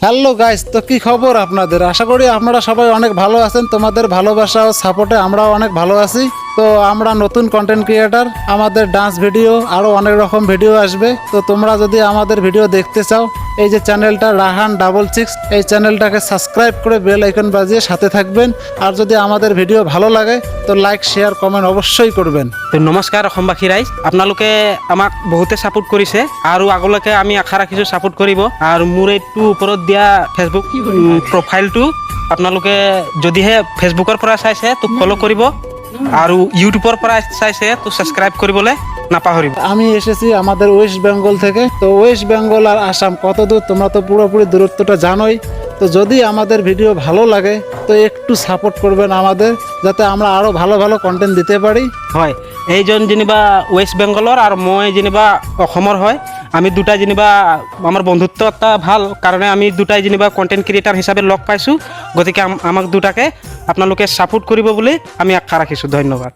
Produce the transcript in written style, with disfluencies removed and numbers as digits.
Hello guys, তো কি খবর আপনাদের? আশা করি আপনারা সবাই অনেক ভালো আছেন। তোমাদের ভালোবাসা ও সাপোর্টে আমরাও অনেক ভালো আছি। তো আমরা নতুন কন্টেন্ট ক্রিয়েটার, আমাদের ডান্স ভিডিও আরও অনেক রকম ভিডিও আসবে। তো তোমরা যদি আমাদের ভিডিও দেখতে চাও, এই যে চ্যানেলটা রাহান 66, এই চ্যানেলটাকে সাবস্ক্রাইব করে বেল আইকন বাজিয়ে সাথে থাকবেন। আর যদি আমাদের ভিডিও ভালো লাগে তো লাইক, শেয়ার, কমেন্ট অবশ্যই করবেন। তো নমস্কাৰ অসমবাসী ৰাইজ, আপোনালোকে আমাক বহুতে ছাপোৰ্ট কৰিছে আৰু আগলৈকে আমি আশা ৰাখিছোঁ ছাপোৰ্ট কৰিব। আৰু মোৰ এইটো ওপৰত দিয়া ফেচবুক প্ৰফাইলটো আপোনালোকে যদিহে ফেচবুকৰ পৰা চাইছে তো ফ'ল' কৰিব আৰু ইউটিউবৰ পৰা চাইছে তো ছাবস্ক্ৰাইব কৰিবলৈ নাপাহৰিব। আমি এসেছি আমাদের ওয়েস্ট বেঙ্গল থেকে। তো ওয়েস্ট বেঙ্গল আর আসাম কত দূর তোমরা তো পুরোপুরি দূরত্বটা জানোই। তো যদি আমাদের ভিডিও ভালো লাগে তো একটু সাপোর্ট করবেন আমাদের, যাতে আমরা আরও ভালো ভালো কন্টেন্ট দিতে পারি। হয়, এইজন যেনিবা ৱেষ্ট বেংগলৰ আৰু মই যেনিবা অসমৰ হয়। আমি দুটাই যেনিবা আমাৰ বন্ধুত্ব এটা ভাল কাৰণে আমি দুটাই যেনিবা কণ্টেণ্ট ক্ৰিয়েটাৰ হিচাপে লগ পাইছোঁ। গতিকে আমাক দুটাকে আপোনালোকে ছাপোৰ্ট কৰিব বুলি আমি আশা ৰাখিছোঁ। ধন্যবাদ।